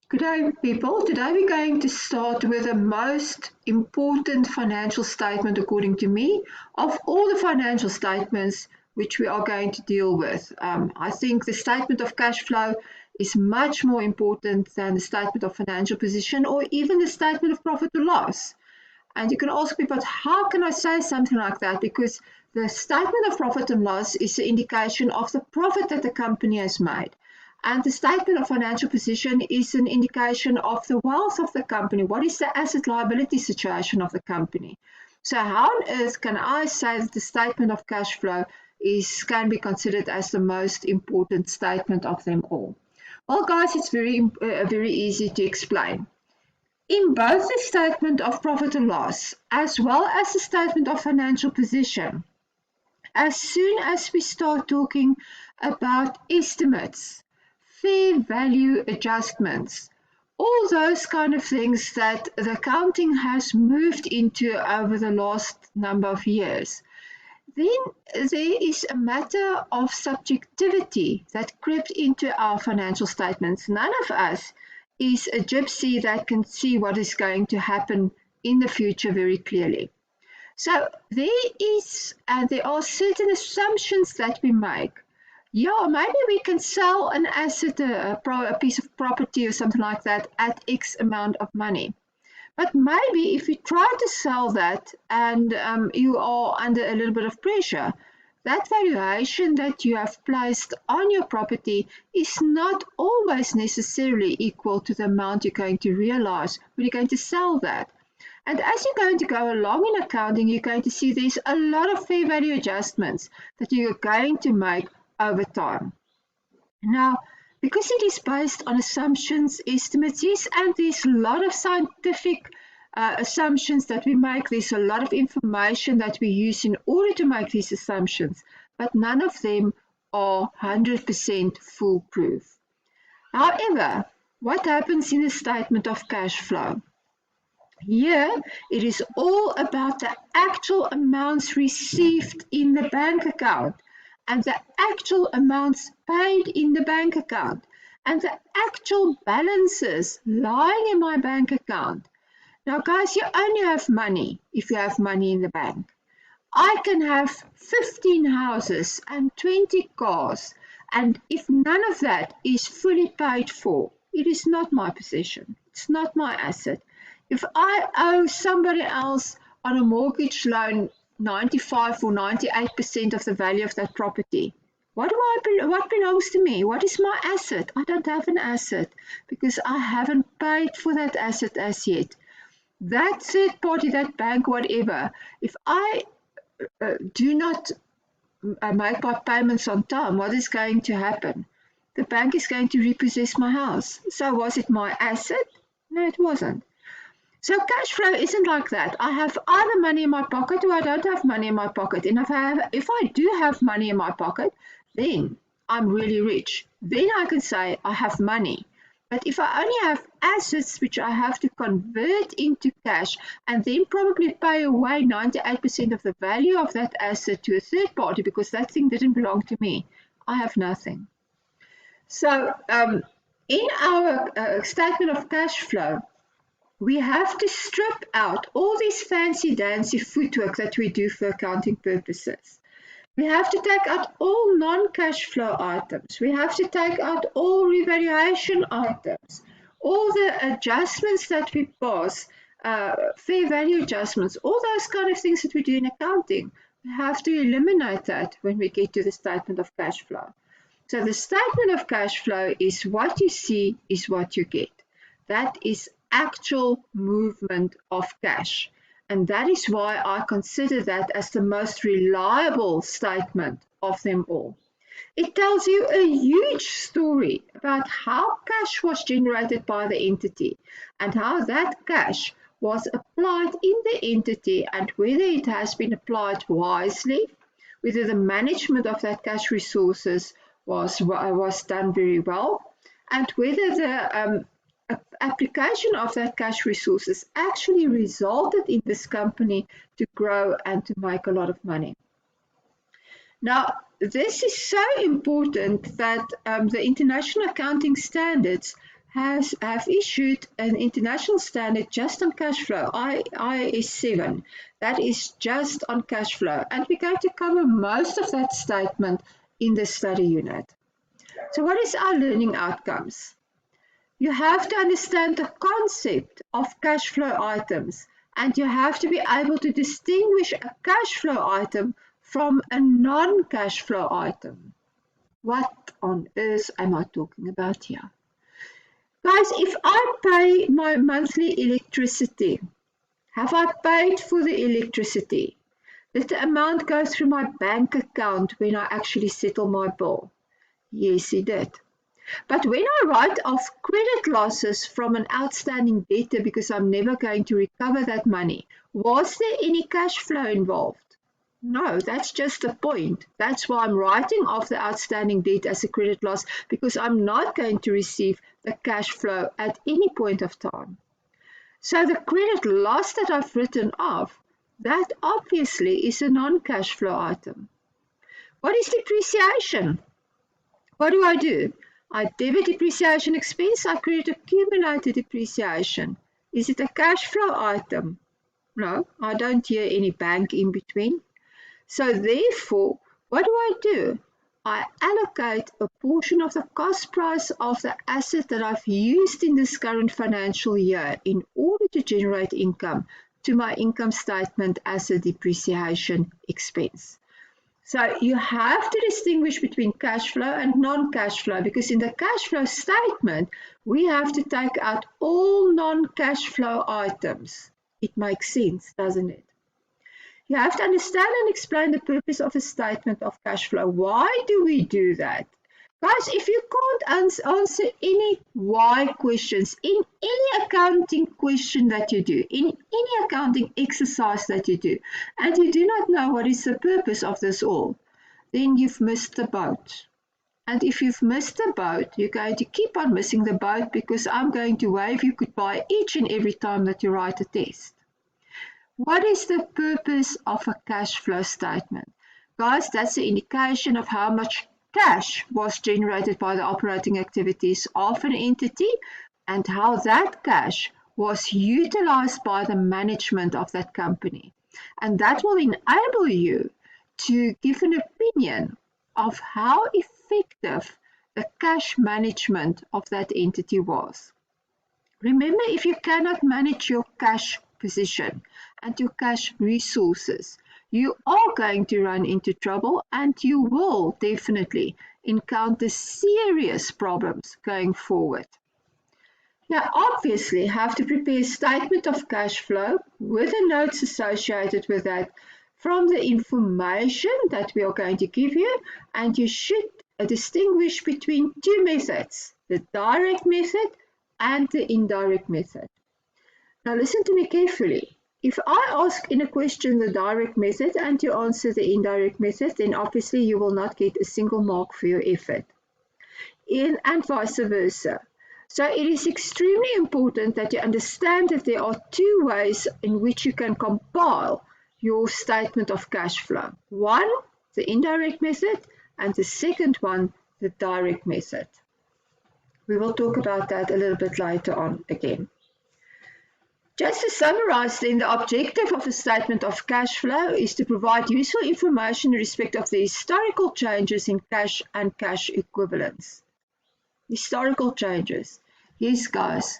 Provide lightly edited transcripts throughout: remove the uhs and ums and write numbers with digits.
Good day, people. Today we're going to start with the most important financial statement, according to me, of all the financial statements which we are going to deal with. I think the statement of cash flow is much more important than the statement of financial position or even the statement of profit or loss. And you can ask me, but how can I say something like that? Because the statement of profit and loss is an indication of the profit that the company has made. And the statement of financial position is an indication of the wealth of the company. What is the asset liability situation of the company? So how on earth can I say that the statement of cash flow can be considered as the most important statement of them all? Well, guys, it's very easy to explain. In both the statement of profit and loss, as well as the statement of financial position, as soon as we start talking about estimates, fair value adjustments, all those kind of things that the accounting has moved into over the last number of years, then there is a matter of subjectivity that crept into our financial statements. None of us is a gypsy that can see what is going to happen in the future very clearly. So there are certain assumptions that we make. Yeah, maybe we can sell an asset, a piece of property or something like that at X amount of money. But maybe if you try to sell that and you are under a little bit of pressure, that valuation that you have placed on your property is not always necessarily equal to the amount you're going to realize when you're going to sell that. And as you're going to go along in accounting, you're going to see there's a lot of fair value adjustments that you're going to make over time. Now, because it is based on assumptions, estimates, yes, and there's a lot of scientific assumptions that we make. There's a lot of information that we use in order to make these assumptions, but none of them are 100% foolproof. However, what happens in the statement of cash flow? Here, it is all about the actual amounts received in the bank account and the actual amounts paid in the bank account and the actual balances lying in my bank account. Now, guys, you only have money if you have money in the bank. I can have 15 houses and 20 cars, and if none of that is fully paid for, it is not my possession. It's not my asset. If I owe somebody else on a mortgage loan 95 or 98% of the value of that property, what belongs to me? What is my asset? I don't have an asset because I haven't paid for that asset as yet. That third party, that bank, whatever, if I do not make my payments on time, what is going to happen? The bank is going to repossess my house. So was it my asset? No, it wasn't. So cash flow isn't like that. I have either money in my pocket or I don't have money in my pocket. And if I do have money in my pocket, then I'm really rich. Then I can say I have money. But if I only have assets which I have to convert into cash and then probably pay away 98% of the value of that asset to a third party because that thing didn't belong to me, I have nothing. So in our statement of cash flow, we have to strip out all this fancy dancy footwork that we do for accounting purposes. We have to take out all non-cash flow items. We have to take out all revaluation items, all the adjustments that we pass, fair value adjustments, all those kind of things that we do in accounting. We have to eliminate that when we get to the statement of cash flow. So the statement of cash flow is what you see is what you get. That is actual movement of cash. And that is why I consider that as the most reliable statement of them all. It tells you a huge story about how cash was generated by the entity and how that cash was applied in the entity and whether it has been applied wisely, whether the management of that cash resources was done very well, and whether the application of that cash resources actually resulted in this company to grow and to make a lot of money. Now, this is so important that the international accounting standards have issued an international standard just on cash flow, IAS 7, that is just on cash flow. And we're going to cover most of that statement in the study unit. So what is our learning outcomes? You have to understand the concept of cash flow items, and you have to be able to distinguish a cash flow item from a non-cash flow item. What on earth am I talking about here? Guys, if I pay my monthly electricity, have I paid for the electricity? Did the amount go through my bank account when I actually settle my bill? Yes, it did. But when I write off credit losses from an outstanding debtor because I'm never going to recover that money, was there any cash flow involved? No, that's just the point. That's why I'm writing off the outstanding debt as a credit loss, because I'm not going to receive the cash flow at any point of time. So the credit loss that I've written off, that obviously is a non-cash flow item. What is depreciation? What do? I debit depreciation expense, I credit accumulated depreciation. Is it a cash flow item? No, I don't hear any bank in between. So therefore, what do? I allocate a portion of the cost price of the asset that I've used in this current financial year in order to generate income to my income statement as a depreciation expense. So you have to distinguish between cash flow and non-cash flow, because in the cash flow statement, we have to take out all non-cash flow items. It makes sense, doesn't it? You have to understand and explain the purpose of a statement of cash flow. Why do we do that? Guys, if you can't answer any why questions in any accounting question that you do, in any accounting exercise that you do, and you do not know what is the purpose of this all, then you've missed the boat. And if you've missed the boat, you're going to keep on missing the boat, because I'm going to wave you goodbye each and every time that you write a test. What is the purpose of a cash flow statement? Guys, that's the indication of how much cash was generated by the operating activities of an entity and how that cash was utilized by the management of that company. And that will enable you to give an opinion of how effective the cash management of that entity was. Remember, if you cannot manage your cash position and your cash resources, you are going to run into trouble, and you will definitely encounter serious problems going forward. Now, obviously, you have to prepare a statement of cash flow with the notes associated with that from the information that we are going to give you, and you should distinguish between two methods, the direct method and the indirect method. Now listen to me carefully. If I ask in a question the direct method and you answer the indirect method, then obviously you will not get a single mark for your effort. And vice versa. So it is extremely important that you understand that there are two ways in which you can compile your statement of cash flow. One, the indirect method, and the second one, the direct method. We will talk about that a little bit later on again. Just to summarize then, the objective of a statement of cash flow is to provide useful information in respect of the historical changes in cash and cash equivalents. Historical changes. Yes, guys,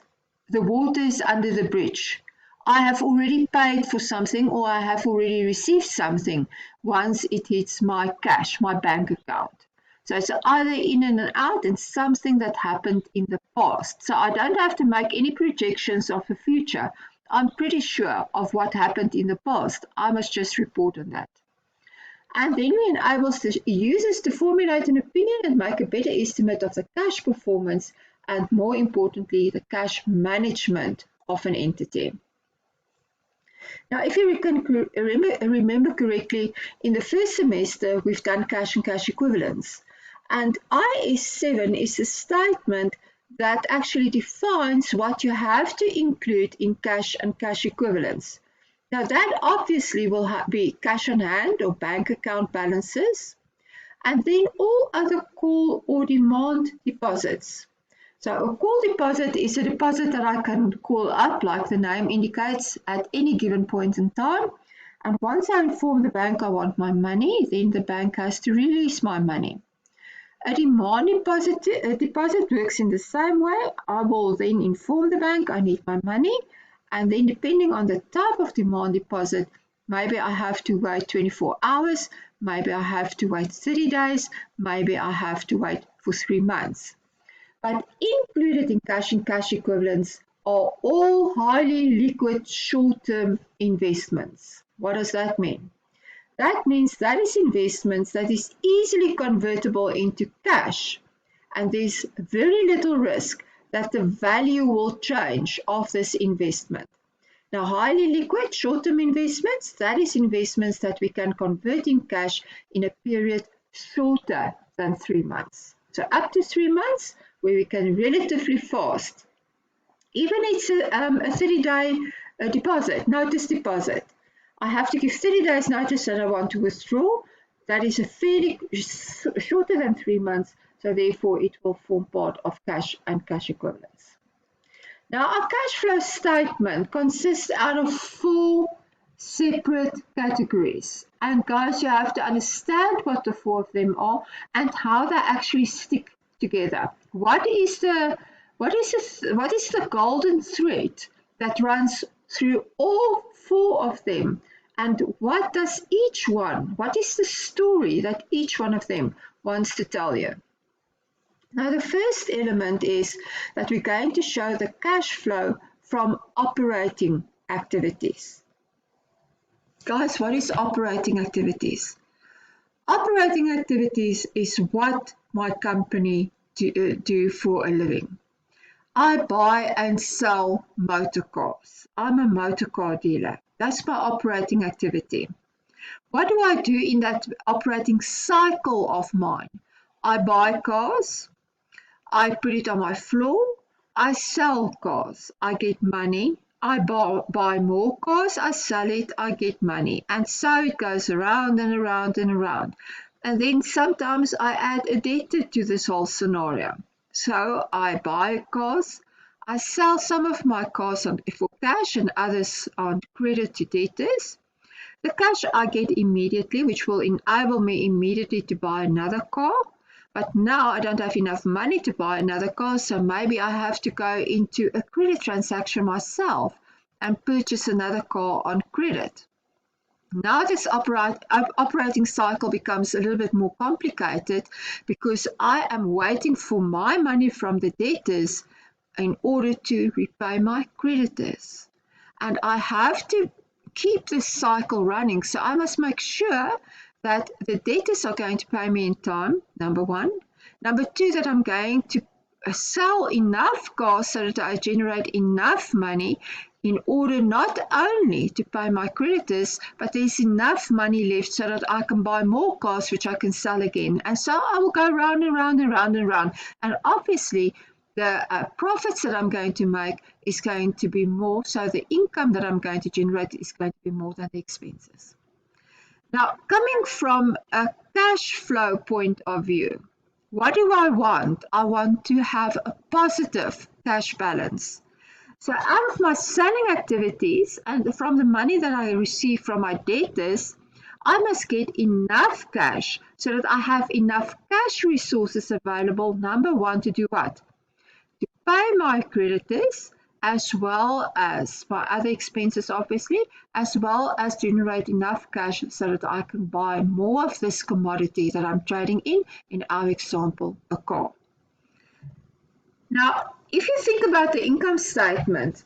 the water is under the bridge. I have already paid for something, or I have already received something once it hits my cash, my bank account. So it's either in and out, and something that happened in the past. So I don't have to make any projections of the future. I'm pretty sure of what happened in the past. I must just report on that. And then we enable the users to formulate an opinion and make a better estimate of the cash performance, and more importantly, the cash management of an entity. Now, if you can remember correctly, in the first semester, we've done cash and cash equivalents. And IAS 7 is a statement that actually defines what you have to include in cash and cash equivalents. Now, that obviously will be cash on hand or bank account balances, and then all other call or demand deposits. So a call deposit is a deposit that I can call up, like the name indicates, at any given point in time. And once I inform the bank I want my money, then the bank has to release my money. A demand deposit works in the same way. I will then inform the bank I need my money, and then depending on the type of demand deposit, maybe I have to wait 24 hours, maybe I have to wait 30 days, maybe I have to wait for 3 months. But included in cash and cash equivalents are all highly liquid short-term investments. What does that mean? That means that is investments that is easily convertible into cash, and there's very little risk that the value will change of this investment. Now, highly liquid short-term investments, that is investments that we can convert in cash in a period shorter than 3 months. So up to 3 months, where we can relatively fast. Even it's a 30-day deposit, notice deposit. I have to give 30 days notice that I want to withdraw. That is a fairly shorter than 3 months, so therefore it will form part of cash and cash equivalents. Now our cash flow statement consists out of 4 separate categories. And guys, you have to understand what the 4 of them are and how they actually stick together. What is the golden thread that runs through all 4 of them, and what is the story that each one of them wants to tell you? Now the first element is that we're going to show the cash flow from operating activities. Guys, what is operating activities? Operating activities is what my company do for a living. I buy and sell motor cars. I'm a motor car dealer. That's my operating activity. What do I do in that operating cycle of mine? I buy cars, I put it on my floor, I sell cars, I get money, I buy more cars, I sell it, I get money. And so it goes around and around and around. And then sometimes I add a debtor to this whole scenario. So I buy cars, I sell some of my cars for cash and others on credit to debtors. The cash I get immediately, which will enable me immediately to buy another car. But now I don't have enough money to buy another car, so maybe I have to go into a credit transaction myself and purchase another car on credit. Now this operating cycle becomes a little bit more complicated because I am waiting for my money from the debtors in order to repay my creditors. And I have to keep this cycle running, so I must make sure that the debtors are going to pay me in time, number 1. Number 2, that I'm going to sell enough cars so that I generate enough money in order not only to pay my creditors, but there's enough money left so that I can buy more cars which I can sell again. And so I will go round and round and round and round. And obviously the profits that I'm going to make is going to be more, so the income that I'm going to generate is going to be more than the expenses. Now, coming from a cash flow point of view, what do I want? I want to have a positive cash balance. So out of my selling activities and from the money that I receive from my debtors, I must get enough cash so that I have enough cash resources available, number 1, to do what? To pay my creditors, as well as my other expenses, obviously, as well as generate enough cash so that I can buy more of this commodity that I'm trading in our example, a car. Now, if you think about the income statement,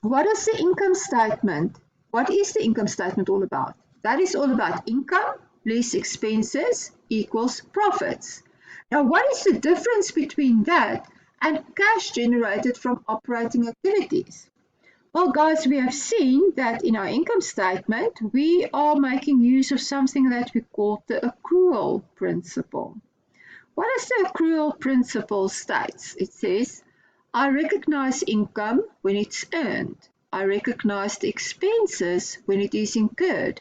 what is the income statement? What is the income statement all about? That is all about income less expenses equals profits. Now, what is the difference between that and cash generated from operating activities? Well, guys, we have seen that in our income statement, we are making use of something that we call the accrual principle. What does the accrual principle states? It says, I recognize income when it's earned. I recognize the expenses when it is incurred.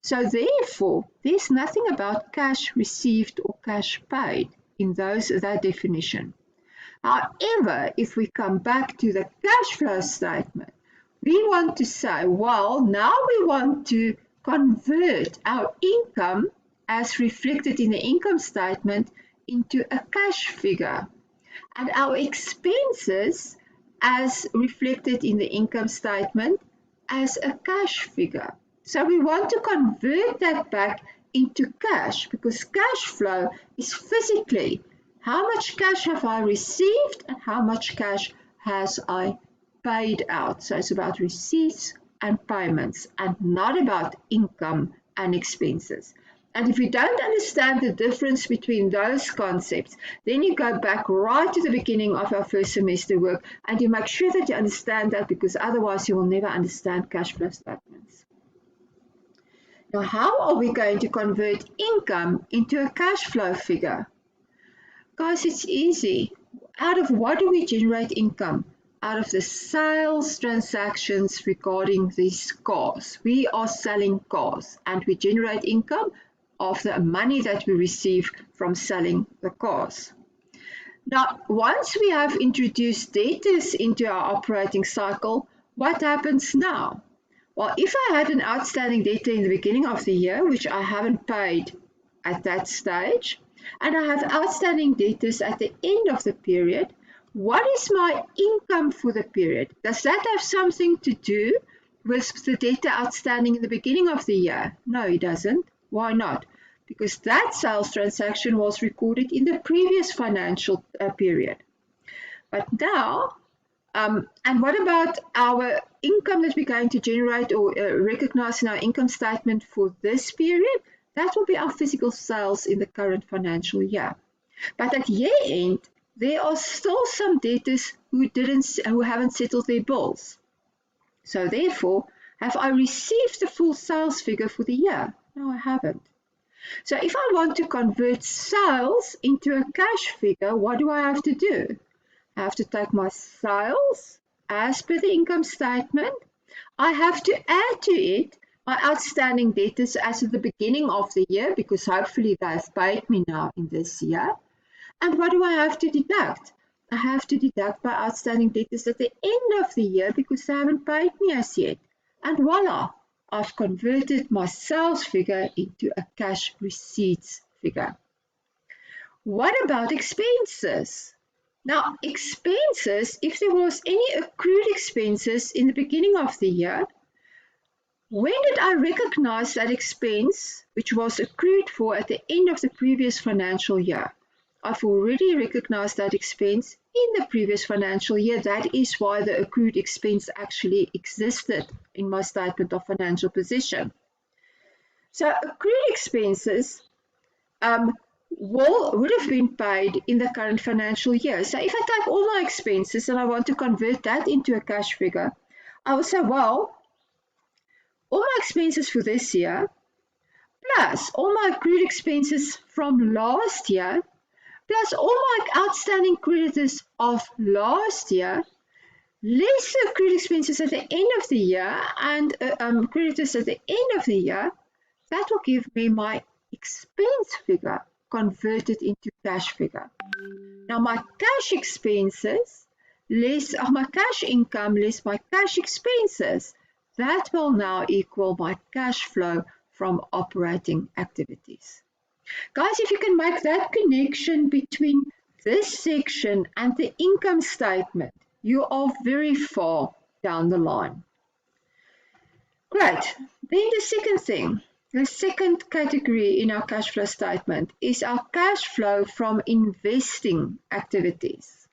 So therefore, there's nothing about cash received or cash paid in that definition. However, if we come back to the cash flow statement, we want to say, well, now we want to convert our income as reflected in the income statement into a cash figure, and our expenses as reflected in the income statement as a cash figure. So we want to convert that back into cash, because cash flow is physically how much cash have I received and how much cash has I paid out. So it's about receipts and payments and not about income and expenses. And if you don't understand the difference between those concepts, then you go back right to the beginning of our first semester work and you make sure that you understand that, because otherwise you will never understand cash flow statements. Now, how are we going to convert income into a cash flow figure? Guys, it's easy. Out of what do we generate income? Out of the sales transactions regarding these cars. We are selling cars and we generate income of the money that we receive from selling the cars. Now, once we have introduced debtors into our operating cycle, what happens now? Well, if I had an outstanding debtor in the beginning of the year, which I haven't paid at that stage, and I have outstanding debtors at the end of the period, what is my income for the period? Does that have something to do with the debtor outstanding in the beginning of the year? No, it doesn't. Why not? Because that sales transaction was recorded in the previous financial period. But now, and what about our income that we're going to generate or recognize in our income statement for this period? That will be our physical sales in the current financial year. But at year end, there are still some debtors who haven't settled their bills. So therefore, have I received the full sales figure for the year? No, I haven't. So if I want to convert sales into a cash figure, what do I have to do? I have to take my sales as per the income statement. I have to add to it my outstanding debtors as at the beginning of the year, because hopefully they've paid me now in this year. And what do I have to deduct? I have to deduct my outstanding debtors at the end of the year because they haven't paid me as yet. And voila, I've converted my sales figure into a cash receipts figure. What about expenses? Now, expenses, if there was any accrued expenses in the beginning of the year, when did I recognize that expense, which was accrued for at the end of the previous financial year? I've already recognized that expense in the previous financial year. That is why the accrued expense actually existed in my statement of financial position. So accrued expenses would have been paid in the current financial year. So if I take all my expenses and I want to convert that into a cash figure, I will say, well, all my expenses for this year, plus all my accrued expenses from last year, plus all my outstanding creditors of last year, less the accrued expenses at the end of the year and creditors at the end of the year, that will give me my expense figure converted into cash figure. Now my cash expenses less my cash income less my cash expenses, that will now equal my cash flow from operating activities. Guys, if you can make that connection between this section and the income statement, you are very far down the line. Great. Then the second category in our cash flow statement is our cash flow from investing activities.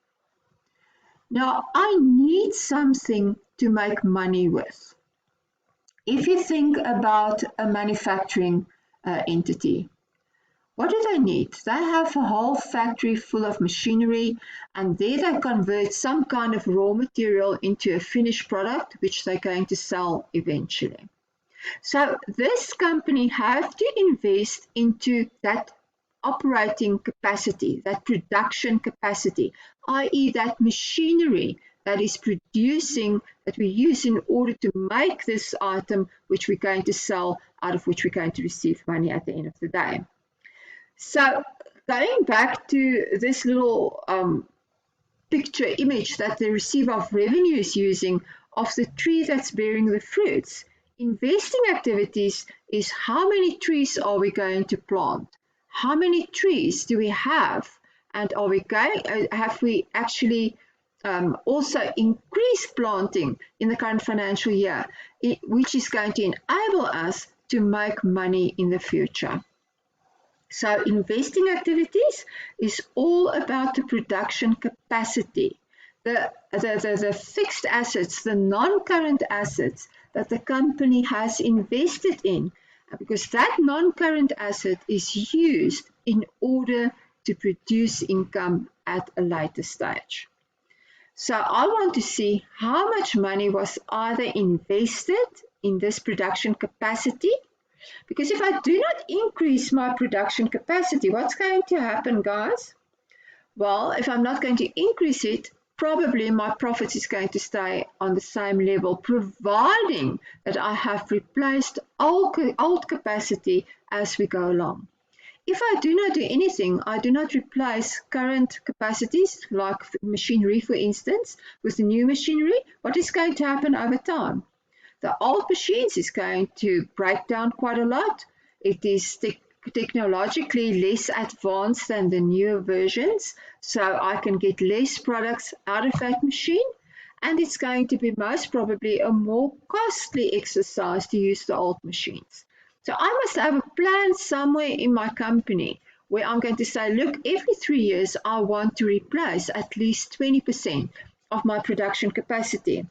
Now, I need something to make money with. If you think about a manufacturing entity, what do they need? They have a whole factory full of machinery, and there they convert some kind of raw material into a finished product, which they're going to sell eventually. So this company have to invest into that operating capacity, that production capacity, i.e. that machinery that is producing, that we use in order to make this item, which we're going to sell, out of which we're going to receive money at the end of the day. So going back to this little picture image that the receiver of revenue is using of the tree that's bearing the fruits. Investing activities is how many trees are we going to plant? How many trees do we have? And have we actually also increased planting in the current financial year, which is going to enable us to make money in the future. So investing activities is all about the production capacity, the fixed assets, the non-current assets that the company has invested in, because that non-current asset is used in order to produce income at a later stage. So I want to see how much money was either invested in this production capacity, because if I do not increase my production capacity, what's going to happen, guys? Well, if I'm not going to increase it, probably my profits is going to stay on the same level, providing that I have replaced old capacity as we go along. If I do not do anything, I do not replace current capacities, like machinery, for instance, with the new machinery, what is going to happen over time? The old machines is going to break down quite a lot. It is technologically less advanced than the newer versions, so I can get less products out of that machine, and it's going to be most probably a more costly exercise to use the old machines. So I must have a plan somewhere in my company where I'm going to say, look, every 3 years I want to replace at least 20% of my production capacity.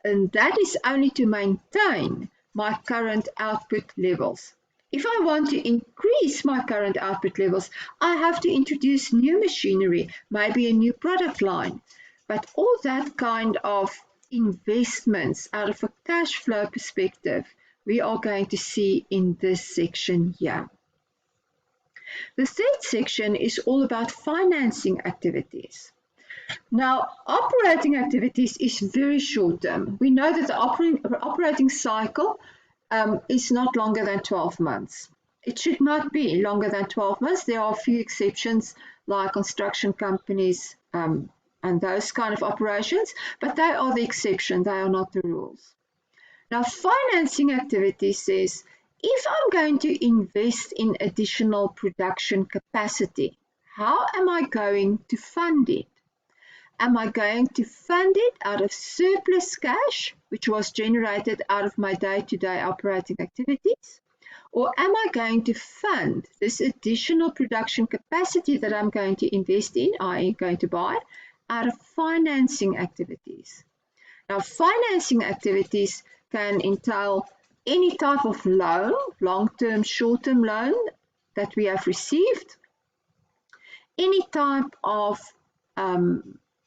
And that is only to maintain my current output levels. If I want to increase my current output levels, I have to introduce new machinery, maybe a new product line. But all that kind of investments out of a cash flow perspective, we are going to see in this section here. The third section is all about financing activities. Now, operating activities is very short term. We know that the operating cycle is not longer than 12 months. It should not be longer than 12 months. There are a few exceptions like construction companies and those kind of operations, but they are the exception. They are not the rules. Now, financing activities says, if I'm going to invest in additional production capacity, how am I going to fund it? Am I going to fund it out of surplus cash, which was generated out of my day-to-day operating activities? Or am I going to fund this additional production capacity that I'm going to invest in, i.e. going to buy, out of financing activities? Now, financing activities can entail any type of loan, long-term, short-term loan that we have received, any type of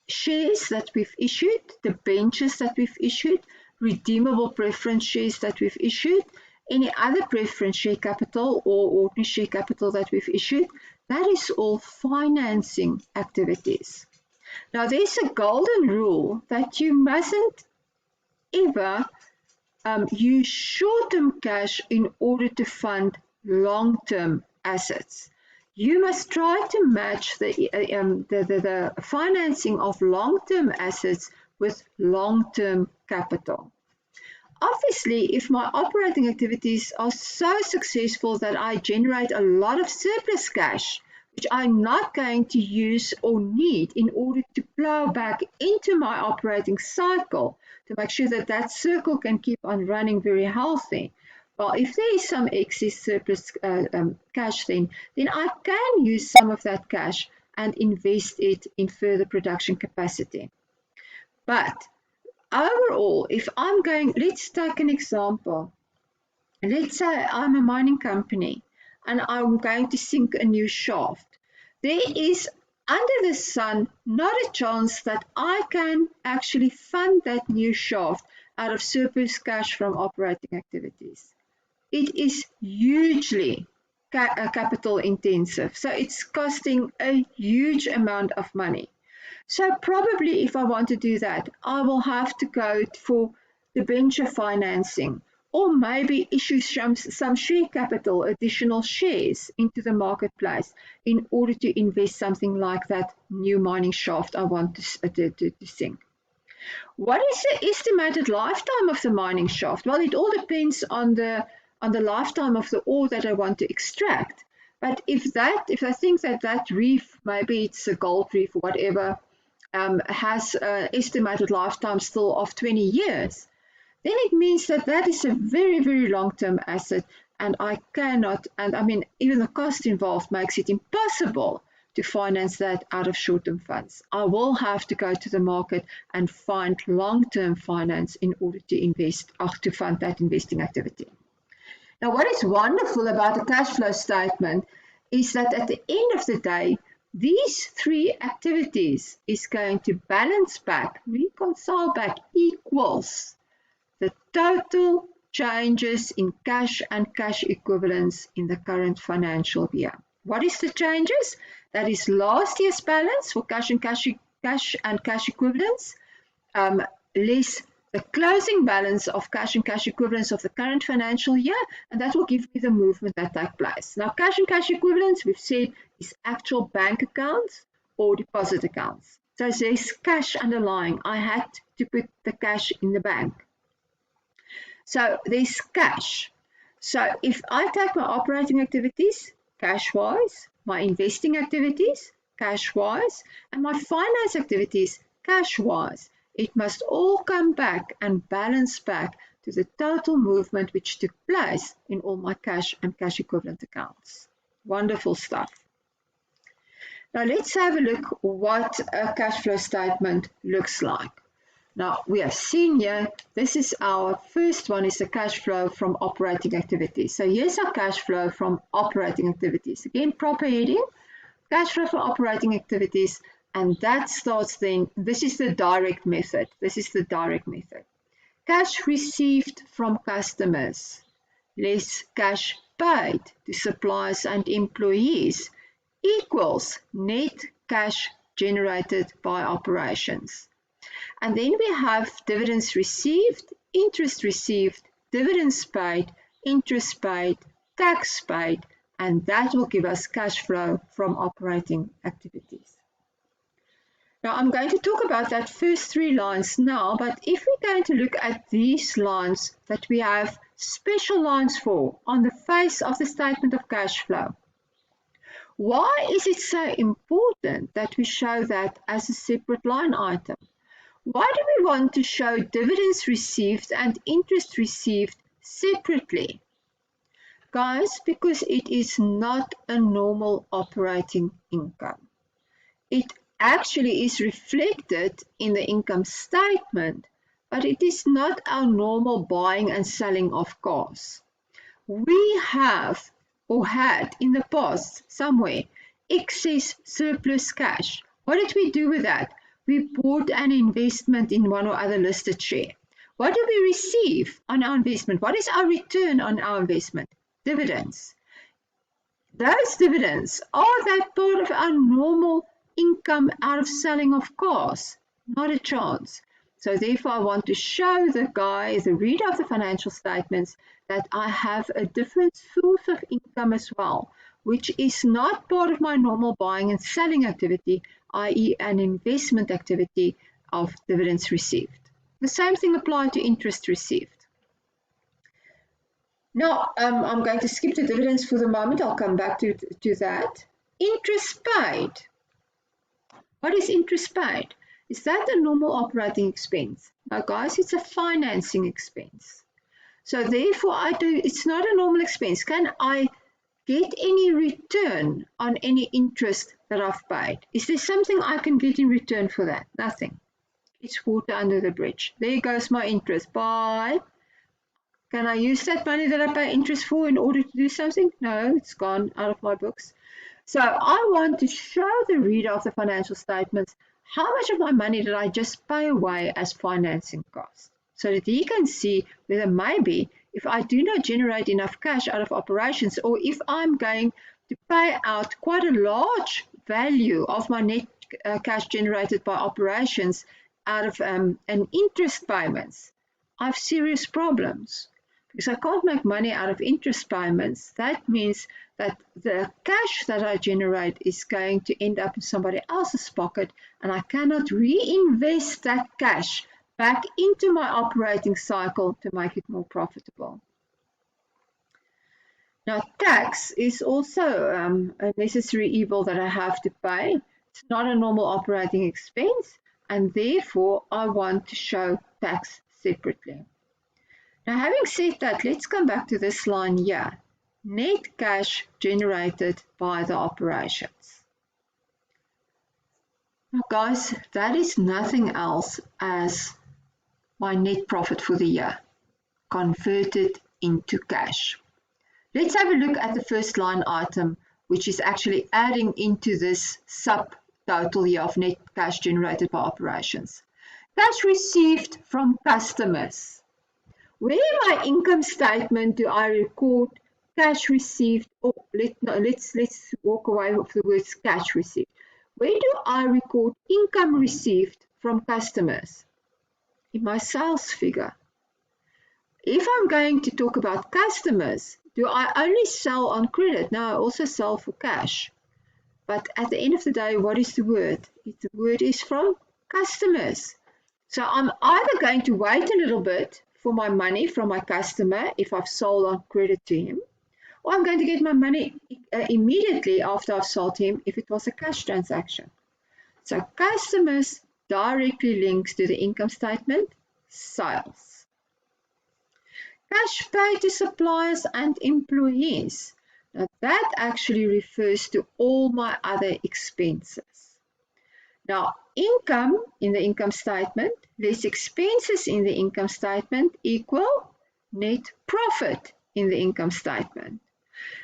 shares that we've issued, debentures that we've issued, redeemable preference shares that we've issued, any other preference share capital or ordinary share capital that we've issued, that is all financing activities. Now, there's a golden rule that you mustn't ever use short-term cash in order to fund long-term assets. You must try to match the financing of long-term assets with long-term capital. Obviously, if my operating activities are so successful that I generate a lot of surplus cash, which I'm not going to use or need in order to plow back into my operating cycle to make sure that that circle can keep on running very healthy. Well, if there is some excess surplus cash then I can use some of that cash and invest it in further production capacity. But overall, if I'm going, let's take an example. Let's say I'm a mining company and I'm going to sink a new shaft. There is under the sun not a chance that I can actually fund that new shaft out of surplus cash from operating activities. It is hugely capital intensive, so it's costing a huge amount of money. So probably if I want to do that, I will have to go for debenture financing, or maybe issue some share capital, additional shares into the marketplace in order to invest something like that new mining shaft I want to sink. What is the estimated lifetime of the mining shaft? Well, it all depends on the lifetime of the ore that I want to extract. But if I think that reef, maybe it's a gold reef or whatever, has an estimated lifetime still of 20 years, then it means that is a very, very long-term asset, and I cannot, and I mean, even the cost involved makes it impossible to finance that out of short-term funds. I will have to go to the market and find long-term finance in order to invest, or to fund that investing activity. Now, what is wonderful about the cash flow statement is that at the end of the day, these three activities is going to balance back, reconcile back, equals the total changes in cash and cash equivalents in the current financial year. What is the changes? That is last year's balance for cash and cash equivalents, less the closing balance of cash and cash equivalents of the current financial year, and that will give me the movement that takes place. Now, cash and cash equivalents, we've said, is actual bank accounts or deposit accounts. So there's cash underlying. I had to put the cash in the bank. So there's cash. So if I take my operating activities, cash-wise, my investing activities, cash-wise, and my finance activities, cash-wise, it must all come back and balance back to the total movement which took place in all my cash and cash equivalent accounts. Wonderful stuff. Now let's have a look what a cash flow statement looks like. Now, we have seen here, this is our first one, is the cash flow from operating activities. So here's our cash flow from operating activities. Again, proper heading, cash flow from operating activities, and that starts then, this is the direct method. This is the direct method. Cash received from customers, less cash paid to suppliers and employees, equals net cash generated by operations. And then we have dividends received, interest received, dividends paid, interest paid, tax paid, and that will give us cash flow from operating activities. Now, I'm going to talk about that first three lines now, but if we're going to look at these lines that we have special lines for on the face of the statement of cash flow, why is it so important that we show that as a separate line item? Why do we want to show dividends received and interest received separately? Guys, because it is not a normal operating income. It actually is reflected in the income statement, but it is not our normal buying and selling of cars. We have or had in the past somewhere excess surplus cash. What did we do with that? We bought an investment in one or other listed share. What do we receive on our investment? What is our return on our investment? Dividends. Those dividends, are they part of our normal income out of selling of cars? Not a chance. So therefore I want to show the reader of the financial statements, that I have a different source of income as well, which is not part of my normal buying and selling activity, i.e. an investment activity of dividends received. The same thing applies to interest received. Now, I'm going to skip the dividends for the moment. I'll come back to that. Interest paid. What is interest paid? Is that a normal operating expense? Now, guys, it's a financing expense. So therefore, it's not a normal expense. Can I get any return on any interest that I've paid? Is there something I can get in return for that? Nothing. It's water under the bridge. There goes my interest. Bye. Can I use that money that I pay interest for in order to do something? No, it's gone out of my books. So I want to show the reader of the financial statements how much of my money did I just pay away as financing costs, so that he can see whether maybe if I do not generate enough cash out of operations, or if I'm going to pay out quite a large value of my net cash generated by operations out of an interest payments, I have serious problems. because I can't make money out of interest payments. That means that the cash that I generate is going to end up in somebody else's pocket, and I cannot reinvest that cash back into my operating cycle to make it more profitable. Now, tax is also a necessary evil that I have to pay. It's not a normal operating expense, and therefore I want to show tax separately. Now, having said that, let's come back to this line here. Net cash generated by the operations. Now, guys, that is nothing else as my net profit for the year, converted into cash. Let's have a look at the first line item, which is actually adding into this subtotal here of net cash generated by operations. Cash received from customers. Where in my income statement do I record cash received? Oh, let's walk away with the words cash received. Where do I record income received from customers? In my sales figure. If I'm going to talk about customers, do I only sell on credit? No, I also sell for cash. But at the end of the day, what is the word? The word is from customers. So I'm either going to wait a little bit for my money from my customer if I've sold on credit to him, or I'm going to get my money immediately after I've sold to him if it was a cash transaction. So customers directly links to the income statement, sales. Cash paid to suppliers and employees. Now that actually refers to all my other expenses. Now income in the income statement less expenses in the income statement equal net profit in the income statement.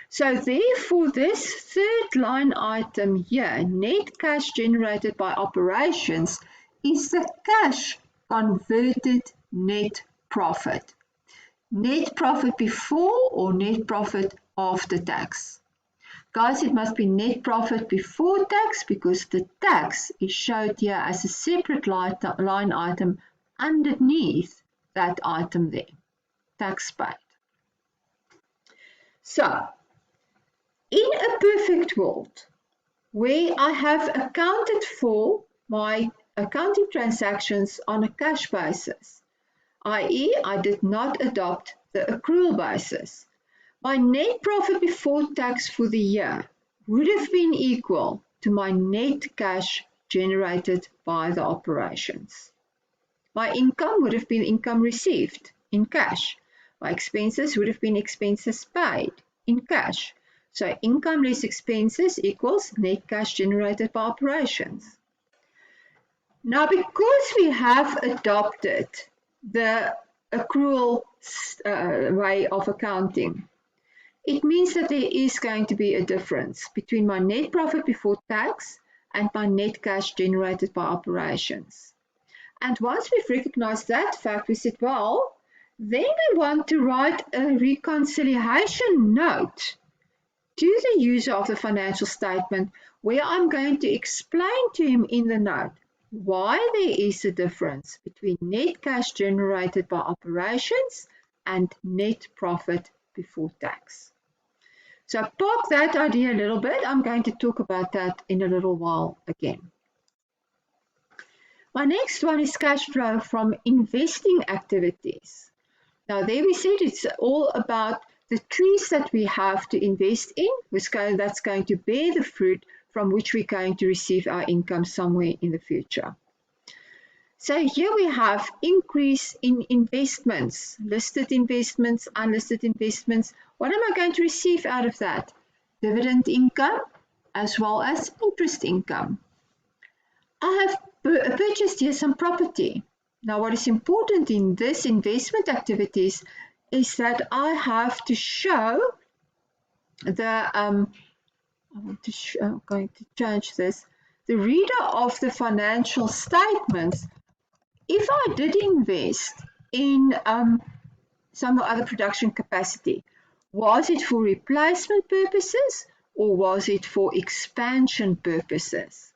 So therefore this third line item here, net cash generated by operations, is the cash converted net profit. Net profit before or net profit after tax. Guys, it must be net profit before tax because the tax is showed here as a separate line item underneath that item there. Tax paid. So, in a perfect world where I have accounted for my accounting transactions on a cash basis, i.e. I did not adopt the accrual basis, my net profit before tax for the year would have been equal to my net cash generated by the operations. My income would have been income received in cash. My expenses would have been expenses paid in cash. So income less expenses equals net cash generated by operations. Now, because we have adopted the accrual way of accounting, it means that there is going to be a difference between my net profit before tax and my net cash generated by operations. And once we've recognized that fact, we said, well, then we want to write a reconciliation note to the user of the financial statement where I'm going to explain to him in the note why there is a difference between net cash generated by operations and net profit before tax. So park that idea a little bit. I'm going to talk about that in a little while again. My next one is cash flow from investing activities. Now there we said it's all about the trees that we have to invest in, that's going to bear the fruit from which we're going to receive our income somewhere in the future. So here we have increase in investments, listed investments, unlisted investments. What am I going to receive out of that? Dividend income as well as interest income. I have purchased here some property. Now what is important in this investment activities is that I have to show the, I'm going to change this, the reader of the financial statements. If I did invest in some other production capacity, was it for replacement purposes or was it for expansion purposes?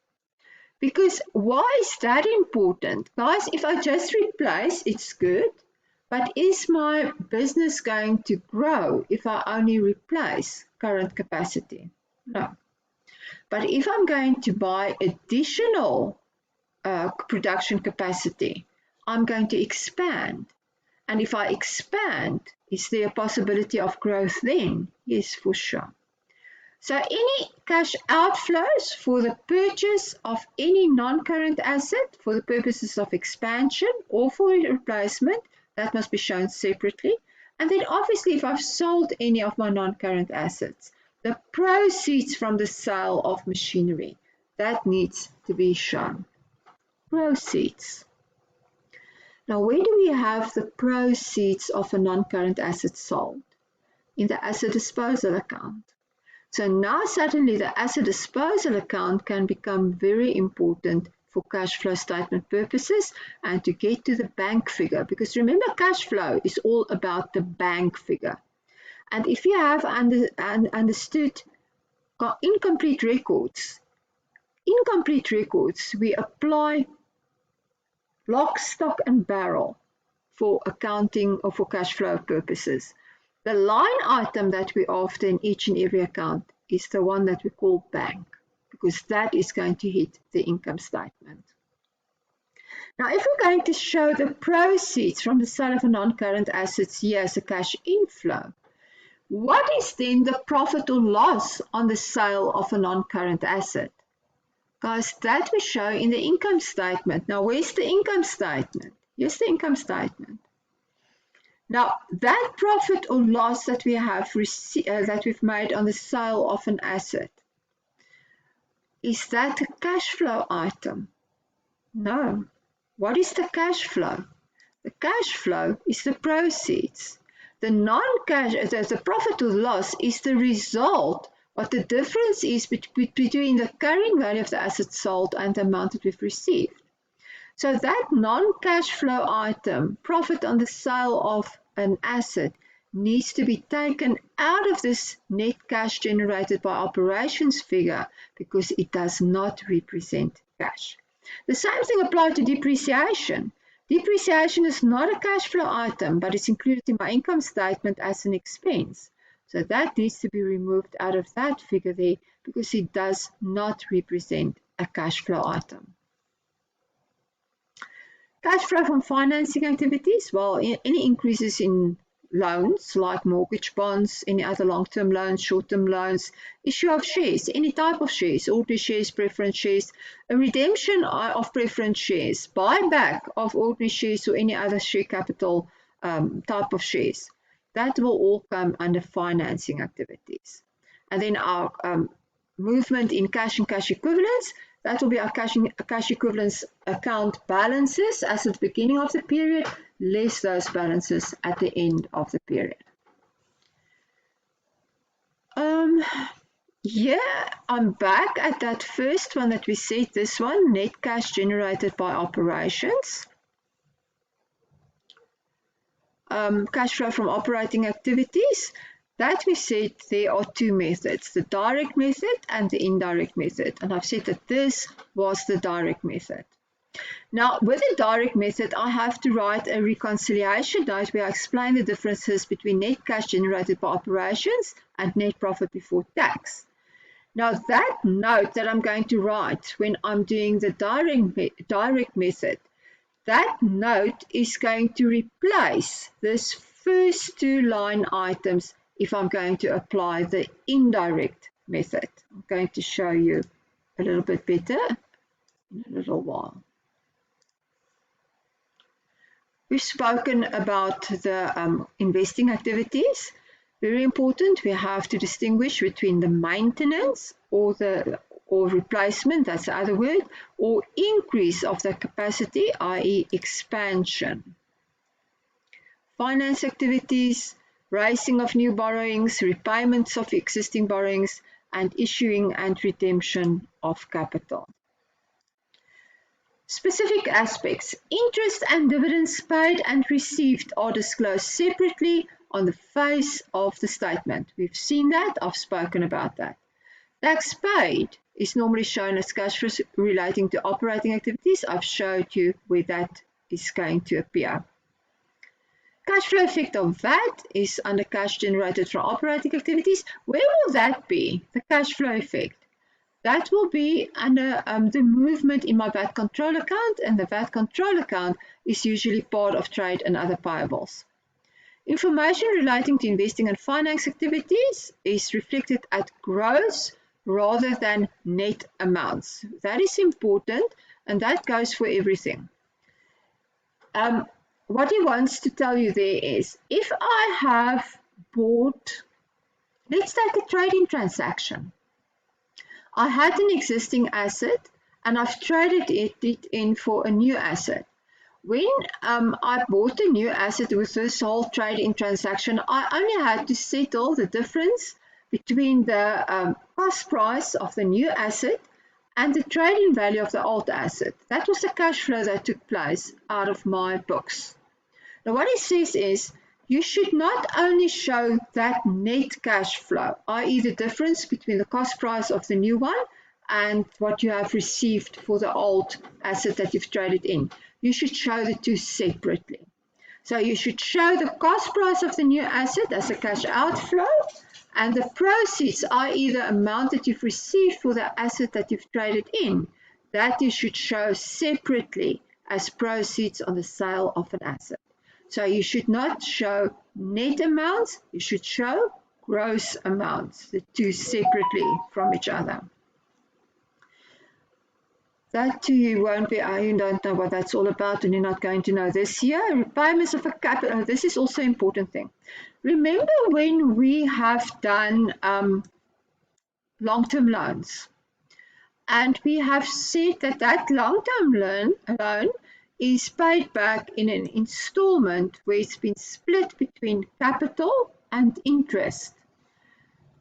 Because why is that important? Guys, if I just replace, it's good. But is my business going to grow if I only replace current capacity? No. But if I'm going to buy additional production capacity, I'm going to expand. And if I expand, is there a possibility of growth then? Yes, for sure. So any cash outflows for the purchase of any non-current asset for the purposes of expansion or for replacement, that must be shown separately. And then obviously if I've sold any of my non-current assets, the proceeds from the sale of machinery, that needs to be shown. Proceeds. Now where do we have the proceeds of a non-current asset sold? In the asset disposal account. So now suddenly the asset disposal account can become very important for cash flow statement purposes and to get to the bank figure, because remember, cash flow is all about the bank figure. And if you have understood incomplete records, we apply lock, stock and barrel for accounting or for cash flow purposes. The line item that we after in each and every account is the one that we call bank, because that is going to hit the income statement. Now, if we're going to show the proceeds from the sale of a non-current assets here as a cash inflow, what is then the profit or loss on the sale of a non-current asset? Guys, that we show in the income statement. Now, where's the income statement? Here's the income statement. Now, that profit or loss that we have that we've made on the sale of an asset, is that a cash flow item? No. What is the cash flow? The cash flow is the proceeds. The non-cash, the profit or loss is the result, what the difference is between the carrying value of the asset sold and the amount that we've received. So that non-cash flow item, profit on the sale of an asset, needs to be taken out of this net cash generated by operations figure because it does not represent cash. The same thing applies to depreciation. Depreciation is not a cash flow item, but it's included in my income statement as an expense. So that needs to be removed out of that figure there because it does not represent a cash flow item. Cash flow from financing activities, well, any increases in loans like mortgage bonds, any other long-term loans, short-term loans, issue of shares, any type of shares, ordinary shares, preference shares, a redemption of preference shares, buyback of ordinary shares or any other share capital type of shares. That will all come under financing activities. And then our movement in cash and cash equivalents, that will be our cash equivalents account balances as at the beginning of the period, less those balances at the end of the period. Yeah, I'm back at that first one that we said, this one, net cash generated by operations. Cash flow from operating activities. That we said there are two methods, the direct method and the indirect method. And I've said that this was the direct method. Now, with the direct method, I have to write a reconciliation note where I explain the differences between net cash generated by operations and net profit before tax. Now, that note that I'm going to write when I'm doing the direct method, that note is going to replace this first two line items if I'm going to apply the indirect method. I'm going to show you a little bit better in a little while. We've spoken about the investing activities. Very important, we have to distinguish between the maintenance or replacement, that's the other word, or increase of the capacity, i.e. expansion. Finance activities, raising of new borrowings, repayments of existing borrowings, and issuing and redemption of capital. Specific aspects. Interest and dividends paid and received are disclosed separately on the face of the statement. We've seen that, I've spoken about that. Tax paid is normally shown as cash flows relating to operating activities. I've showed you where that is going to appear. cash flow effect of VAT is under cash generated from operating activities. Where will that be, the cash flow effect? That will be under the movement in my VAT control account, and the VAT control account is usually part of trade and other payables. Information relating to investing and finance activities is reflected at gross rather than net amounts. That is important, and that goes for everything. What he wants to tell you there is, if I have bought, let's take a trading transaction. I had an existing asset and I've traded it in for a new asset. When I bought a new asset with this whole trading transaction, I only had to settle the difference between the cost price of the new asset and the trading value of the old asset. That was the cash flow that took place out of my books. Now what he says is, you should not only show that net cash flow, i.e. the difference between the cost price of the new one and what you have received for the old asset that you've traded in. You should show the two separately. So you should show the cost price of the new asset as a cash outflow, and the proceeds, i.e. the amount that you've received for the asset that you've traded in, that you should show separately as proceeds on the sale of an asset. So you should not show net amounts, you should show gross amounts, the two separately from each other. That to you won't be, you don't know what that's all about, and you're not going to know this year. Repayments of a capital, this is also an important thing. Remember when we have done long-term loans, and we have said that that long-term loan is paid back in an installment where it's been split between capital and interest.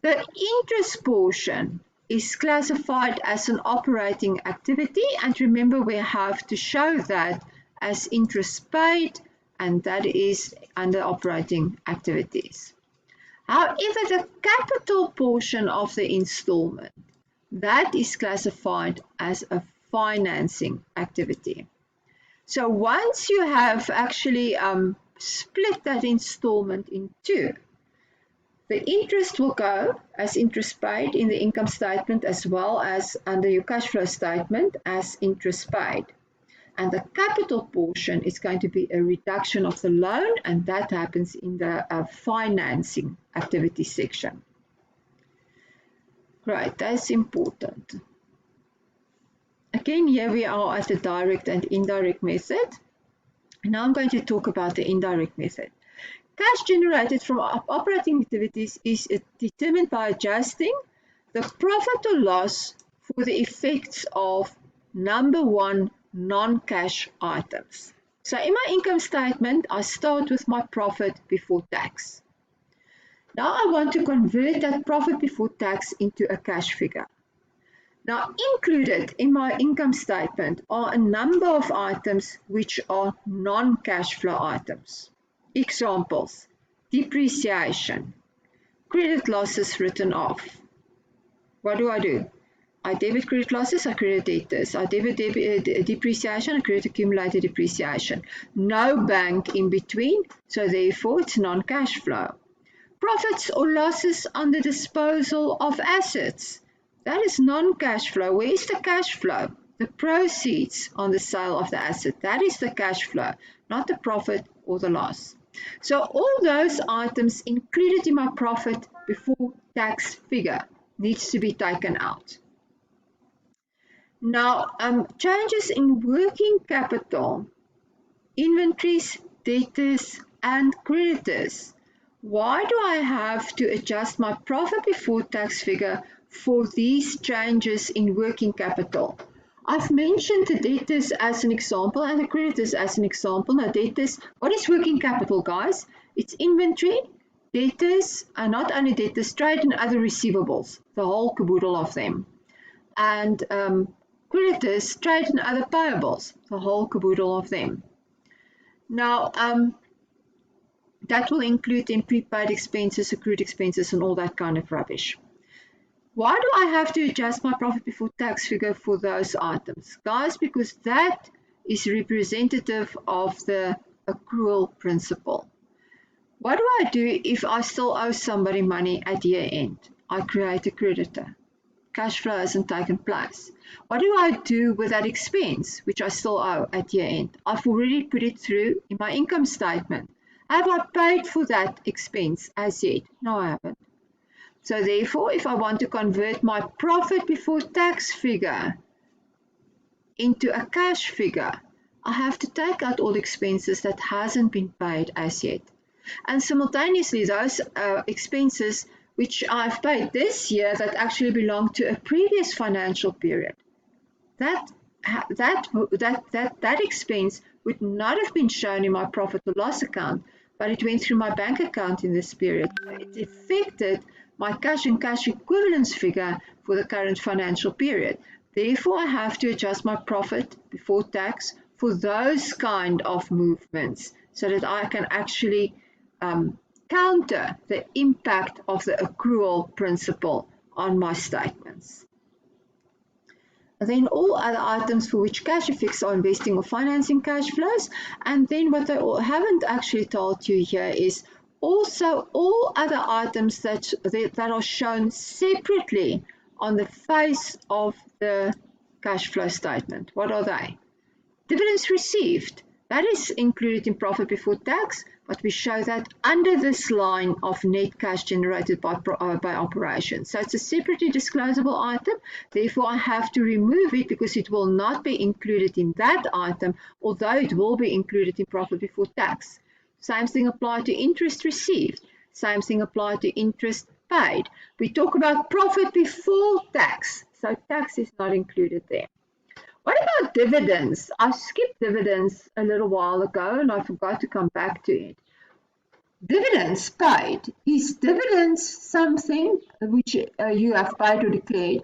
The interest portion is classified as an operating activity, and remember we have to show that as interest paid, and that is under operating activities. However, the capital portion of the installment, that is classified as a financing activity. So once you have actually split that installment in two, the interest will go as interest paid in the income statement as well as under your cash flow statement as interest paid. And the capital portion is going to be a reduction of the loan, and that happens in the financing activity section. Right, that's important. Again, here we are at the direct and indirect method. Now I'm going to talk about the indirect method. Cash generated from operating activities is determined by adjusting the profit or loss for the effects of number one, non-cash items. So in my income statement, I start with my profit before tax. Now I want to convert that profit before tax into a cash figure. Now, included in my income statement are a number of items which are non-cash flow items. Examples: depreciation, credit losses written off. What do? I debit credit losses, I credit debtors. I debit depreciation, I credit accumulated depreciation. No bank in between, so therefore it's non-cash flow. Profits or losses on the disposal of assets. That is non-cash flow. Where is the cash flow? The proceeds on the sale of the asset. That is the cash flow, not the profit or the loss. So all those items included in my profit before tax figure needs to be taken out. Now, changes in working capital, inventories, debtors, and creditors. Why do I have to adjust my profit before tax figure for these changes in working capital? I've mentioned the debtors as an example and the creditors as an example. Now debtors, what is working capital, guys? It's inventory, debtors, and not only debtors, trade and other receivables, the whole caboodle of them. And creditors, trade and other payables, the whole caboodle of them. Now, that will include then prepaid expenses, accrued expenses, and all that kind of rubbish. Why do I have to adjust my profit before tax figure for those items? Guys, because that is representative of the accrual principle. What do I do if I still owe somebody money at year end? I create a creditor. Cash flow hasn't taken place. What do I do with that expense, which I still owe at year end? I've already put it through in my income statement. Have I paid for that expense as yet? No, I haven't. So therefore, if I want to convert my profit before tax figure into a cash figure, I have to take out all expenses that hasn't been paid as yet. And simultaneously, those expenses which I've paid this year that actually belong to a previous financial period, that expense would not have been shown in my profit or loss account, but it went through my bank account in this period. It affected my cash and cash equivalents figure for the current financial period. Therefore, I have to adjust my profit before tax for those kind of movements so that I can actually counter the impact of the accrual principle on my statements. And then all other items for which cash effects are investing or financing cash flows. And then what I haven't actually told you here is also all other items that are shown separately on the face of the cash flow statement. What are they? Dividends received. That is included in profit before tax, but we show that under this line of net cash generated by operations. So it's a separately disclosable item. Therefore, I have to remove it because it will not be included in that item, although it will be included in profit before tax. Same thing applies to interest received. Same thing applies to interest paid. We talk about profit before tax, so tax is not included there. What about dividends? I skipped dividends a little while ago and I forgot to come back to it. Dividends paid. Is dividends something which you have paid or declared?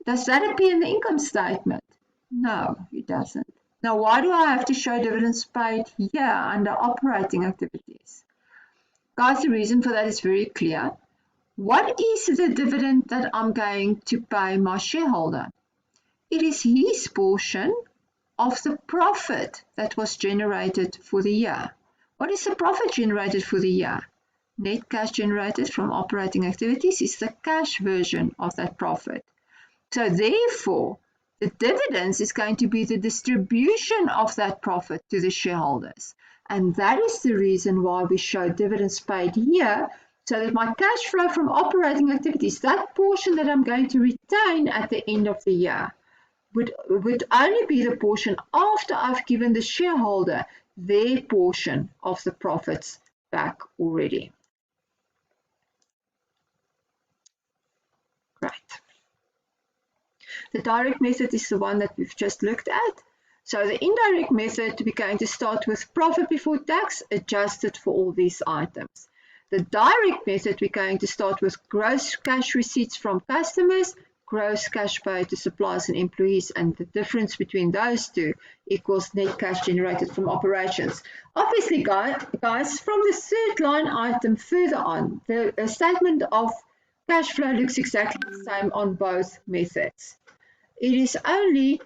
Does that appear in the income statement? No, it doesn't. Now, why do I have to show dividends paid here under operating activities? Guys, the reason for that is very clear. What is the dividend that I'm going to pay my shareholder? It is his portion of the profit that was generated for the year. What is the profit generated for the year? Net cash generated from operating activities is the cash version of that profit. So therefore, the dividends is going to be the distribution of that profit to the shareholders. And that is the reason why we show dividends paid here, so that my cash flow from operating activities, that portion that I'm going to retain at the end of the year, would only be the portion after I've given the shareholder their portion of the profits back already. Right. The direct method is the one that we've just looked at. So the indirect method, we're going to start with profit before tax adjusted for all these items. The direct method, we're going to start with gross cash receipts from customers, gross cash paid to suppliers and employees, and the difference between those two equals net cash generated from operations. Obviously, guys, from the third line item further on, the statement of cash flow looks exactly the same on both methods. It is only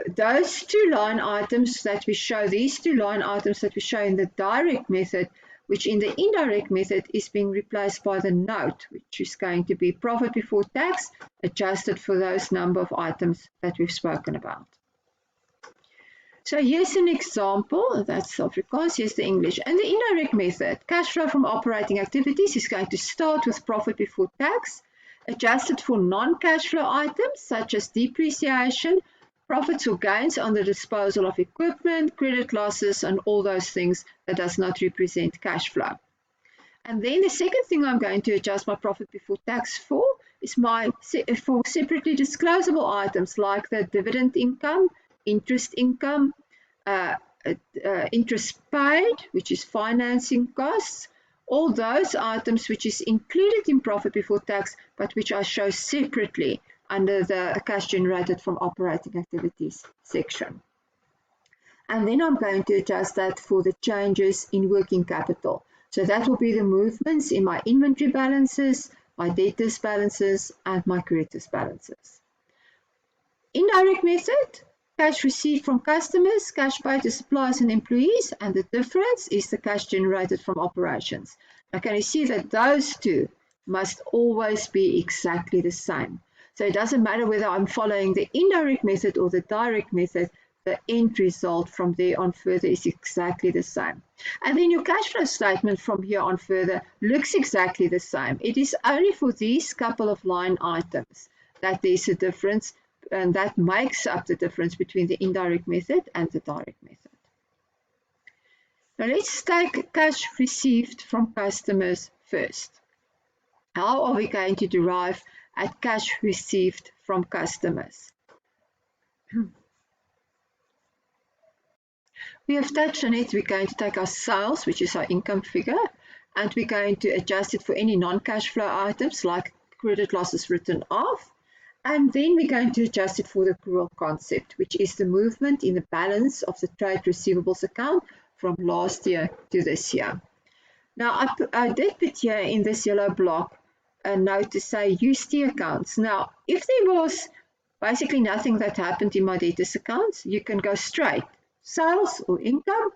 those two line items that we show, these two line items that we show in the direct method, which in the indirect method is being replaced by the note, which is going to be profit before tax adjusted for those number of items that we've spoken about. So here's an example, that's Afrikaans, here's the English. And the indirect method, cash flow from operating activities is going to start with profit before tax, adjusted for non-cash flow items such as depreciation, profits or gains on the disposal of equipment, credit losses, and all those things that does not represent cash flow. And then the second thing I'm going to adjust my profit before tax for is for separately disclosable items like the dividend income, interest income, interest paid, which is financing costs, all those items which is included in profit before tax, but which I show separately under the cash generated from operating activities section. And then I'm going to adjust that for the changes in working capital. So that will be the movements in my inventory balances, my debtors balances, and my creditors balances. Indirect method, cash received from customers, cash paid to suppliers and employees, and the difference is the cash generated from operations. Now, can you see that those two must always be exactly the same? So it doesn't matter whether I'm following the indirect method or the direct method, the end result from there on further is exactly the same. And then your cash flow statement from here on further looks exactly the same. It is only for these couple of line items that there's a difference, and that makes up the difference between the indirect method and the direct method. Now let's take cash received from customers first. How are we going to derive at cash received from customers? We have touched on it. We're going to take our sales, which is our income figure, and we're going to adjust it for any non-cash flow items like credit losses written off. And then we're going to adjust it for the accrual concept, which is the movement in the balance of the trade receivables account from last year to this year. Now, I did put here in this yellow block a note to say use T accounts. Now, if there was basically nothing that happened in my debtors accounts, you can go straight sales or income,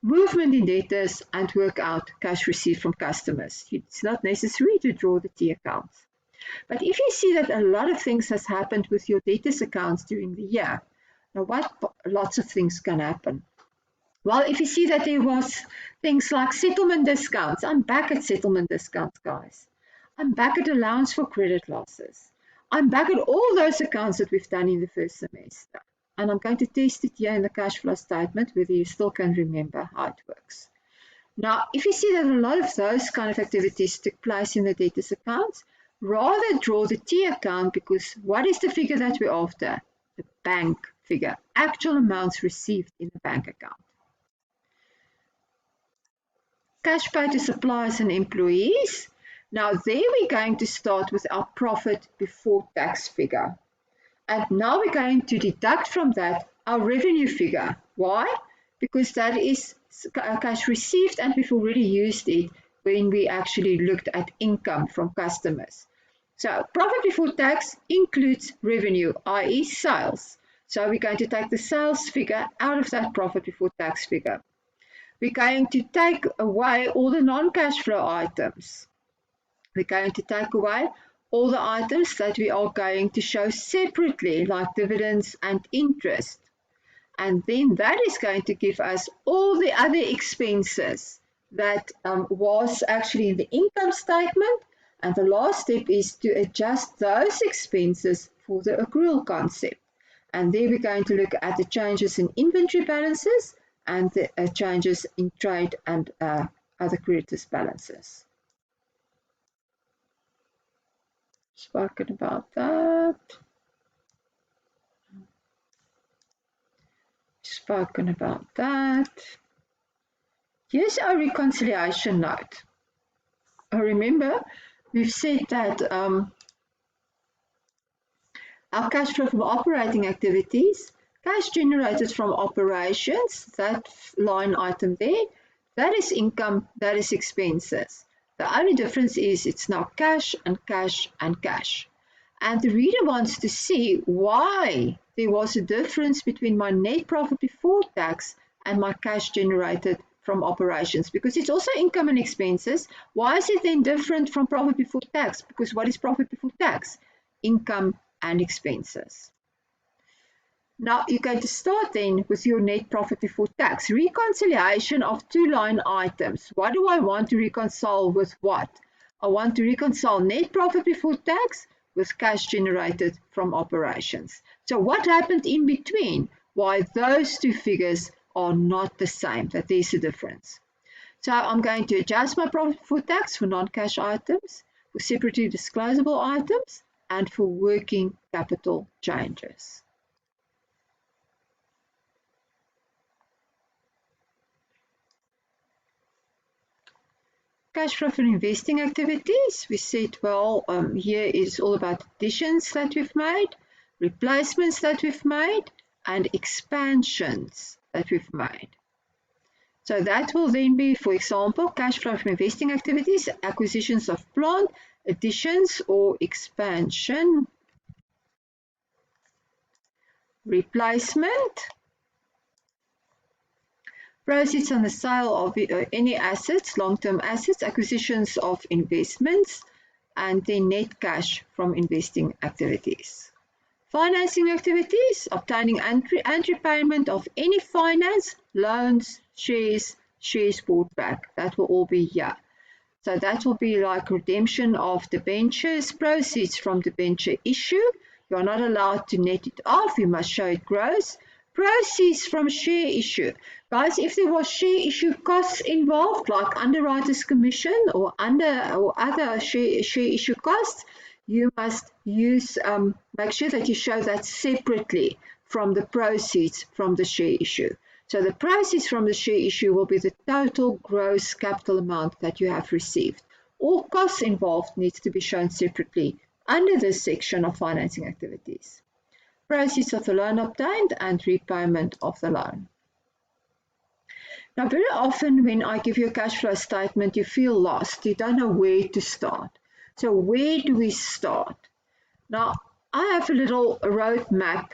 movement in debtors, and work out cash received from customers. It's not necessary to draw the T accounts. But if you see that a lot of things has happened with your debtors accounts during the year, now lots of things can happen. Well, if you see that there was things like settlement discounts, I'm back at settlement discounts, guys. I'm back at allowance for credit losses. I'm back at all those accounts that we've done in the first semester. And I'm going to test it here in the cash flow statement, whether you still can remember how it works. Now, if you see that a lot of those kind of activities took place in the debtors accounts, rather draw the T account, because what is the figure that we're after? The bank figure, actual amounts received in the bank account. Cash paid to suppliers and employees. Now there we're going to start with our profit before tax figure. And now we're going to deduct from that our revenue figure. Why? Because that is cash received, and we've already used it when we actually looked at income from customers. So profit before tax includes revenue, i.e. sales. So we're going to take the sales figure out of that profit before tax figure. We're going to take away all the non-cash flow items. We're going to take away all the items that we are going to show separately, like dividends and interest. And then that is going to give us all the other expenses that was actually in the income statement. And the last step is to adjust those expenses for the accrual concept. And there we're going to look at the changes in inventory balances and the changes in trade and other creditors balances. Spoken about that. Spoken about that. Here's our reconciliation note. Remember, we've said that our cash flow from operating activities, cash generated from operations, that line item there, that is income, that is expenses. The only difference is it's now cash and cash and cash. And the reader wants to see why there was a difference between my net profit before tax and my cash generated from operations, because it's also income and expenses. Why is it then different from profit before tax? Because what is profit before tax? Income and expenses. Now you're going to start then with your net profit before tax. Reconciliation of two line items. What do I want to reconcile with what? I want to reconcile net profit before tax with cash generated from operations. So what happened in between? Why those two figures are not the same, that there's a difference. So I'm going to adjust my profit before tax for non-cash items, for separately disclosable items, and for working capital changes. Cash flow from investing activities. We said, well, here is all about additions that we've made, replacements that we've made, and expansions that we've made. So that will then be, for example, cash flow from investing activities, acquisitions of plant, additions or expansion. replacement, proceeds on the sale of any assets, long-term assets, acquisitions of investments, and then net cash from investing activities. Financing activities, obtaining and repayment of any finance, loans, shares bought back. That will all be here. So that will be like redemption of debentures, proceeds from debenture issue. You are not allowed to net it off. You must show it gross. Proceeds from share issue. Guys, if there was share issue costs involved, like underwriter's commission or other share issue costs, you must make sure that you show that separately from the proceeds from the share issue. So the proceeds from the share issue will be the total gross capital amount that you have received. All costs involved needs to be shown separately under this section of financing activities. Proceeds of the loan obtained and repayment of the loan. Now, very often when I give you a cash flow statement, you feel lost. You don't know where to start. So where do we start? Now, I have a little road map,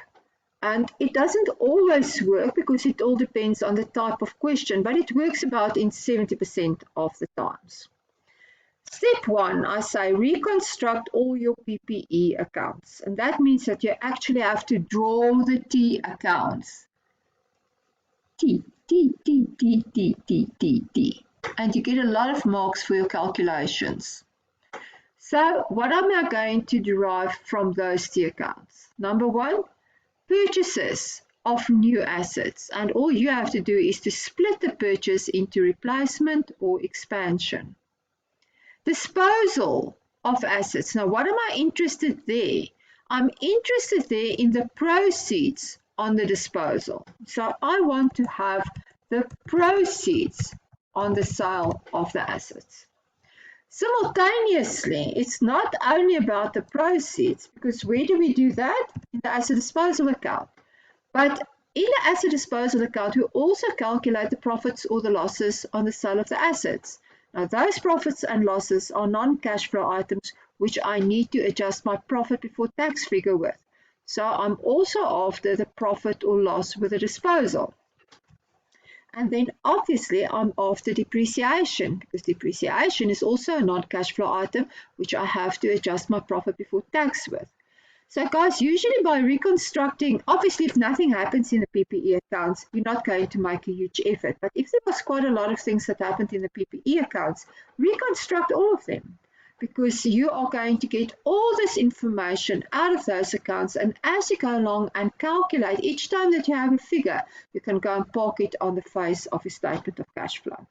and it doesn't always work because it all depends on the type of question, but it works about in 70% of the times. Step 1, I say reconstruct all your PPE accounts, and that means that you actually have to draw the T accounts. T, and you get a lot of marks for your calculations. So what am I going to derive from those T accounts? Number 1, purchases of new assets, and all you have to do is to split the purchase into replacement or expansion. Disposal of assets. Now, what am I interested there? I'm interested there in the proceeds on the disposal. So I want to have the proceeds on the sale of the assets. Simultaneously, it's not only about the proceeds, because where do we do that? In the asset disposal account. But in the asset disposal account, we also calculate the profits or the losses on the sale of the assets. Now, those profits and losses are non-cash flow items which I need to adjust my profit before tax figure with. So I'm also after the profit or loss with the disposal. And then obviously I'm after depreciation, because depreciation is also a non-cash flow item which I have to adjust my profit before tax with. So guys, usually by reconstructing, obviously if nothing happens in the PPE accounts, you're not going to make a huge effort. But if there was quite a lot of things that happened in the PPE accounts, reconstruct all of them, because you are going to get all this information out of those accounts. And as you go along and calculate, each time that you have a figure, you can go and park it on the face of a statement of cash flow.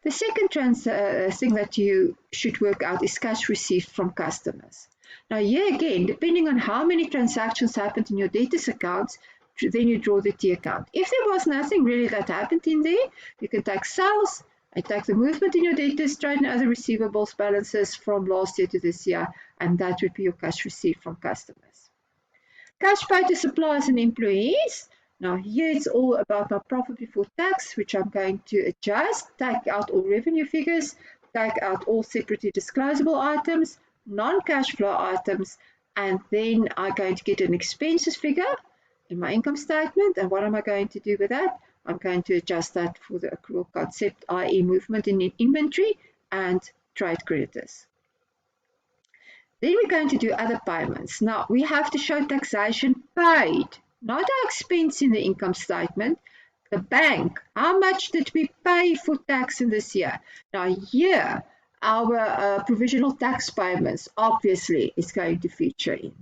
The second thing that you should work out is cash received from customers. Now here again, depending on how many transactions happened in your debtors accounts, then you draw the T account. If there was nothing really that happened in there, you can take sales and take the movement in your debtors, trade and other receivables balances from last year to this year, and that would be your cash received from customers. Cash paid to suppliers and employees. Now here it's all about my profit before tax, which I'm going to adjust, take out all revenue figures, take out all separately disclosable items, non-cash flow items, and then I'm going to get an expenses figure in my income statement. And what am I going to do with that? I'm going to adjust that for the accrual concept, i.e. movement in inventory and trade creditors. Then we're going to do other payments. Now we have to show taxation paid, not our expense in the income statement. The bank, how much did we pay for tax in this year? Now here, our provisional tax payments obviously is going to feature in.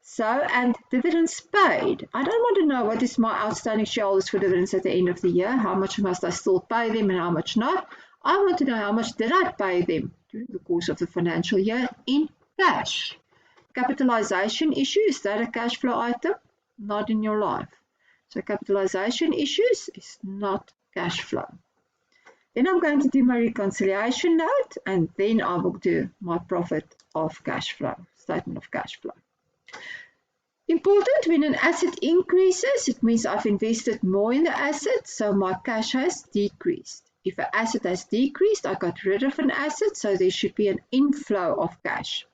So, and dividends paid. I don't want to know what is my outstanding shareholders for dividends at the end of the year. How much must I still pay them and how much not? I want to know how much did I pay them during the course of the financial year in cash. Capitalization issue, is that a cash flow item? Not in your life. So capitalization issues is not cash flow. Then I'm going to do my reconciliation note, and then I will do my profit of cash flow, statement of cash flow. Important, when an asset increases, it means I've invested more in the asset, so my cash has decreased. If an asset has decreased, I got rid of an asset, so there should be an inflow of cash.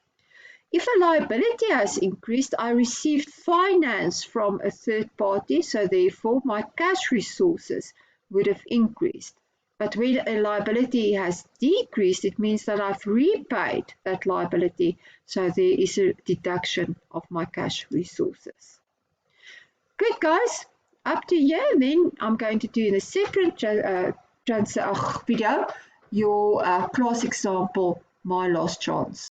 If a liability has increased, I received finance from a third party, so therefore my cash resources would have increased. But when a liability has decreased, it means that I've repaid that liability, so there is a deduction of my cash resources. Good, guys, up to you. Then I'm going to do in a separate video your class example, My Last Chance.